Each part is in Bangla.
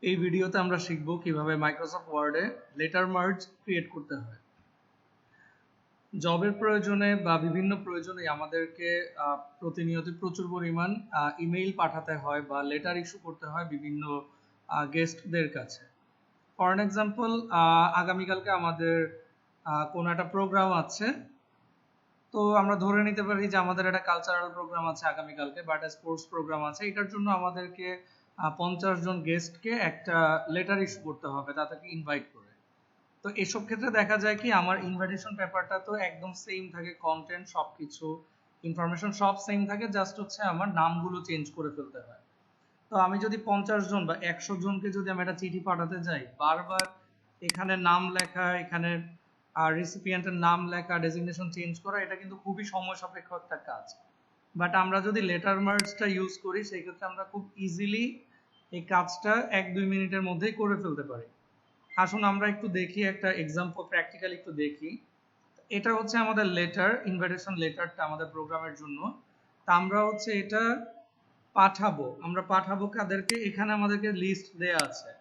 এই ভিডিওতে আমরা শিখব কিভাবে মাইক্রোসফট ওয়ার্ডে লেটার মার্জ ক্রিয়েট করতে হয়। জবের প্রয়োজনে বা বিভিন্ন প্রয়োজনে আমাদেরকে প্রতিনিয়ত প্রচুর পরিমাণ ইমেইল পাঠাতে হয় বা লেটার ইস্যু করতে হয় বিভিন্ন গেস্টদের কাছে। ফর অ্যান এক্সাম্পল, আগামীকালকে আমাদের কোনো একটা প্রোগ্রাম আছে, তো আমরা ধরে নিতে পারি যে আমাদের একটা কালচারাল প্রোগ্রাম আছে আগামীকালকে বা একটা স্পোর্টস প্রোগ্রাম আছে। এটার জন্য আমাদেরকে 50 জন গেস্টকে একটা লেটার ইস্যু করতে হবে তাদেরকে ইনভাইট করে। তো এসব ক্ষেত্রে দেখা যায় কি আমার ইনভাইটেশন পেপারটা তো একদম সেম থাকে, কন্টেন্ট সবকিছু ইনফরমেশন সব সেম থাকে, জাস্ট হচ্ছে আমার নামগুলো চেঞ্জ করে ফেলতে হয়। তো আমি যদি 50 জন বা 100 জনকে যদি আমি একটা চিঠি পাঠাতে যাই, বারবার এখানে নাম লেখা, এখানে রিসিপিয়েন্টের নাম লেখা, ডেজিগনেশন চেঞ্জ করা, এটা কিন্তু খুবই সময় সাপেক্ষ একটা কাজ। বাট আমরা যদি লেটার মার্জটা ইউজ করি সেই ক্ষেত্রে আমরা খুব ইজিলি এই কাজটা 1-2 মিনিটের মধ্যেই করে ফেলতে পারি। আসুন আমরা একটু দেখি একটা এক্সাম্পল, প্র্যাকটিক্যাল একটু দেখি। এটা হচ্ছে আমাদের লেটার, ইনভাইটেশন লেটারটা আমাদের প্রোগ্রামের জন্য। তা আমরা হচ্ছে এটা পাঠাবো, আমরা পাঠাবো কাদেরকে? এখানে আমাদেরকে লিস্ট দেয়া আছে,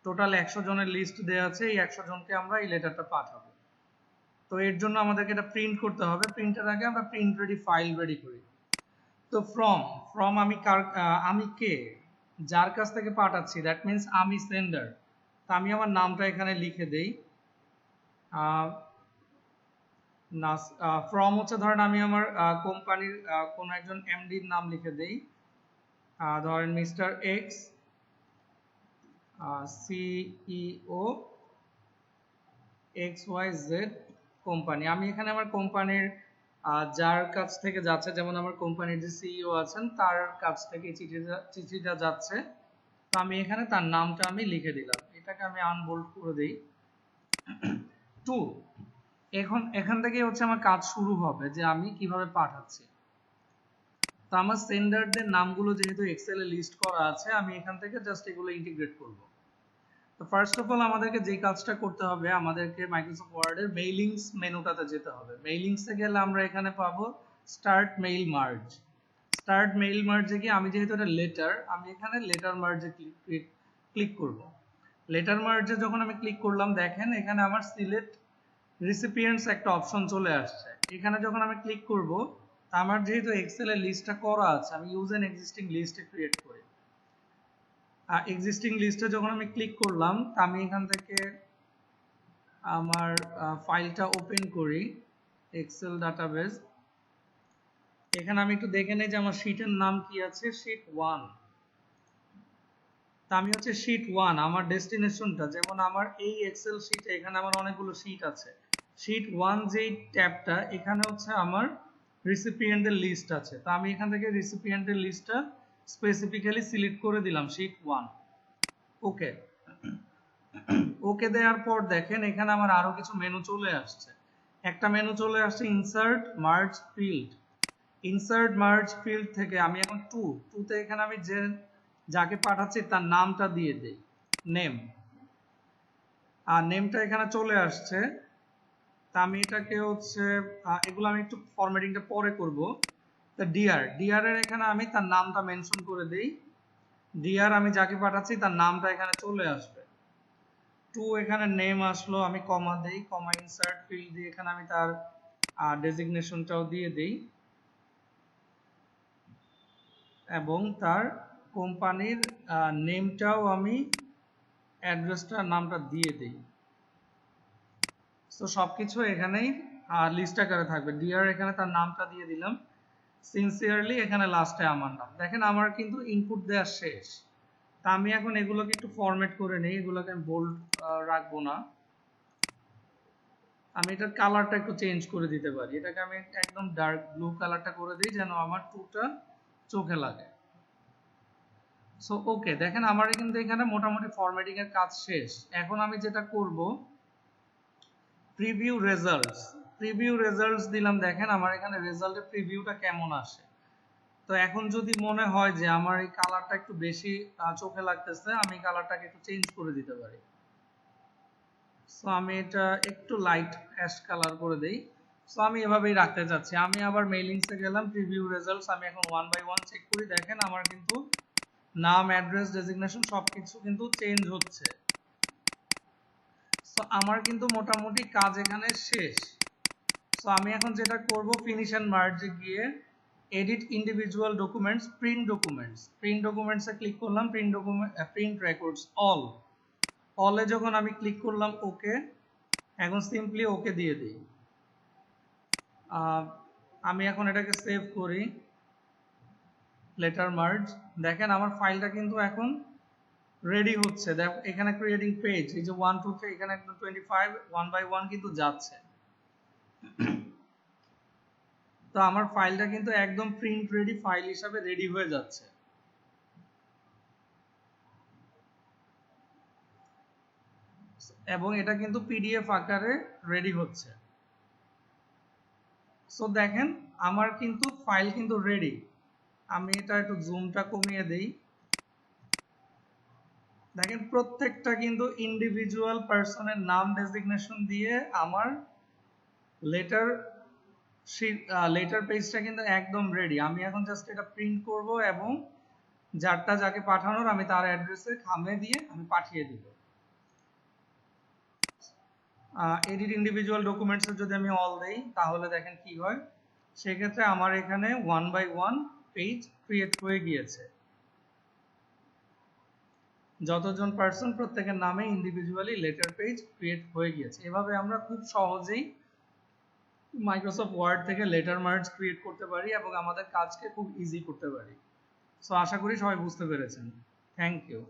টোটাল 100 জনের লিস্ট দেয়া আছে। এই 100 জনকে আমরা এই লেটারটা পাঠাবো। তো এর জন্য আমাদেরকে এটা প্রিন্ট করতে হবে। প্রিন্টের আগে আমরা প্রিন্ট রেডি ফাইল রেডি করি। তো ফ্রম আমি কে, যার কাছ থেকে পাঠাচ্ছি, দ্যাট মিন্স আমি সেন্ডার। তা আমি আমার নামটা এখানে লিখে দেই। ফ্রম হচ্ছে ধরেন আমি আমার কোম্পানির কোন একজন এমডির নাম লিখে দেই, ধরেন mister x, CEO XYZ company. আমি এখানে আমার কোম্পানির যার কাছ থেকে যাচ্ছে, যেমন আমার কোম্পানির যে সিইও আছেন তার কাছ থেকে চিঠিটা যাচ্ছে, তো আমি এখানে তার নামটা আমি লিখে দিলাম। এটাকে আমি আনবোল্ড করে দিই। টু, এখান থেকে হচ্ছে আমার কাজ শুরু হবে যে আমি কিভাবে পাঠাচ্ছি। তো আমার সেন্ডারদের নামগুলো যেহেতু এক্সেলে লিস্ট করা আছে, আমি এখান থেকে জাস্ট এগুলো ইন্টিগ্রেট করব। তো ফার্স্ট অফ অল আমাদেরকে যে কাজটা করতে হবে, আমাদেরকে মাইক্রোসফট ওয়ার্ডের মেইলিংস মেনুটাতে যেতে হবে। মেইলিংসে গেলে আমরা এখানে পাবো start mail merge. Start mail মার্জে গিয়ে আমি যেহেতু এটা লেটার, আমি এখানে লেটার মার্জে ক্লিক করব। লেটার মার্জে যখন আমি ক্লিক করলাম, দেখেন এখানে আমার সিলেক্ট রিসিপিয়েন্টস একটা অপশন চলে আসছে। এখানে যখন আমি ক্লিক করব, আমার যেহেতু এক্সেল এর লিস্টটা করা আছে, আমি use an existing list create করি। এক্সিস্টিং লিস্টে যখন আমি ক্লিক করলাম, আমি এখান থেকে আমার ফাইলটা ওপেন করি, এক্সেল ডাটাবেস। এখানে আমি একটু দেখে নেই যে আমার শীটের নাম কি আছে, শীট 1। তা আমি হচ্ছে শীট 1, আমার ডেস্টিনেশনটা, যেমন আমার এই এক্সেল শীটে এখানে আমার অনেকগুলো শীট আছে। শীট 1 যেই ট্যাবটা, এখানে হচ্ছে আমার রিসিপিয়েন্টের লিস্ট আছে। তো আমি এখান থেকে রিসিপিয়েন্টের লিস্টটা স্পেসিফিক্যালি সিলেক্ট করে দিলাম, শীট 1। ওকে, ওকে দেওয়ার পর দেখেন এখানে আমার আরো কিছু মেনু চলে আসছে। একটা মেনু চলে আসছে insert merge field. Insert merge field থেকে আমি এখন টুতে এখানে আমি যাকে পাঠাচ্ছি তার নামটা দিয়ে দেই, নেম। আর নেমটা এখানে চলে আসছে। তা আমি এটাকে হচ্ছে এগুলো আমি একটু ফরম্যাটিংটা পরে করব। তা ডিআর এর এখানে আমি তার নামটা মেনশন করে দেই। ডিআর আমি যাকে পাঠাচ্ছি তার নামটা এখানে চলে আসবে। এখানে নেম আসলো, আমি কমা দেই, কমা ইনসার্ট ফিল্ড দিয়ে এখানে আমি তার ডেজিগনেশনটাও দিয়ে দেই এবং তার কোম্পানির নেমটাও আমি অ্যাড্রেসটা নামটা দিয়ে দেই। তো সবকিছু এখানেই লিস্ট আকারে থাকবে। ডিআর এখানে তার নামটা দিয়ে দিলাম, সিনসিয়ারলি এখানে লাস্টে আমার নাম। দেখেন আমার কিন্তু ইনপুট দেওয়া শেষ। তা আমি এখন এগুলোকে একটু ফরম্যাট করে নেই, এগুলোকে আমি বোল্ড রাখবো না। আমি এটার কালারটা একটু চেঞ্জ করে দিতে পারি, এটাকে আমি একদম ডার্ক ব্লু কালারটা করে দিই যেন আমার টুটা চোখে লাগে। সো ওকে, দেখেন আমার কিন্তু এখানে মোটামুটি ফরম্যাটিং এর কাজ শেষ। এখন আমি যেটা করব, প্রিভিউ রেজাল্টস দিলাম। দেখেন আমার এখানে রেজাল্টের প্রিভিউটা কেমন আসে। তো এখন যদি মনে হয় যে আমার এই কালারটা একটু বেশি চোখে লাগতেছে, আমি কালারটাকে একটু চেঞ্জ করে দিতে পারি। সো আমি এটা একটু লাইট অ্যাশ কালার করে দেই। সো আমি এভাবেই রাখতে চাচ্ছি। আমি আবার মেইলিংসে গেলাম, প্রিভিউ রেজাল্টস, আমি এখন 1 বাই 1 চেক করি। দেখেন আমার কিন্তু নাম, অ্যাড্রেস, ডেজিগনেশন সবকিছু কিন্তু চেঞ্জ হচ্ছে। সো আমার কিন্তু মোটামুটি কাজ এখানে শেষ। সো আমি এখন যেটা করব, ফিনিশ এন্ড মার্জে গিয়ে এডিট ইন্ডিভিজুয়াল ডকুমেন্টস, প্রিন্ট ডকুমেন্টসে ক্লিক করলাম, প্রিন্ট রেকর্ডস অলে যখন আমি ক্লিক করলাম ওকে, এখন সিম্পলি ওকে দিয়ে দিই। আমি এখন এটাকে সেভ করি, লেটার মার্জ। দেখেন আমার ফাইলটা কিন্তু এখন রেডি হচ্ছে। দেখ এখানে ক্রিয়েটিং পেজ, এই যে 1 2 3 এখানে একদম 25 1 বাই 1 কিন্তু যাচ্ছে। তো আমার ফাইলটা কিন্তু একদম প্রিন্ট রেডি ফাইল হিসাবে রেডি হয়ে যাচ্ছে। এবং এটা কিন্তু পিডিএফ আকারে রেডি হচ্ছে। সো দেখেন আমার কিন্তু ফাইল কিন্তু রেডি। আমি এটা একটু জুমটা কমিয়ে দেই। দেখেন প্রত্যেকটা কিন্তু ইন্ডিভিজুয়াল পারসনের নাম, ডেজিগনেশন দিয়ে আমার লেটার পেজটা কিন্তু একদম রেডি। আমি এখন জাস্ট এটা প্রিন্ট করব এবং যাকে পাঠানোর আমি তার অ্যাড্রেসে খামে দিয়ে আমি পাঠিয়ে দিব। এডিট ইন্ডিভিজুয়াল ডকুমেন্টসে যদি আমি অল দেই তাহলে দেখেন কি হয়, সেক্ষেত্রে আমার এখানে 1 বাই 1 পেজ ক্রিয়েট হয়ে গিয়েছে। যতজন পার্সন প্রত্যেকের নামে ইন্ডিভিজুয়ালি লেটার পেজ ক্রিয়েট হয়ে গিয়েছে। এভাবে আমরা খুব সহজেই মাইক্রোসফট ওয়ার্ড থেকে লেটার মার্জ ক্রিয়েট করতে পারি এবং আমাদের কাজকে খুব ইজি করতে পারি। সো আশা করি সবাই বুঝতে পেরেছেন। Thank you.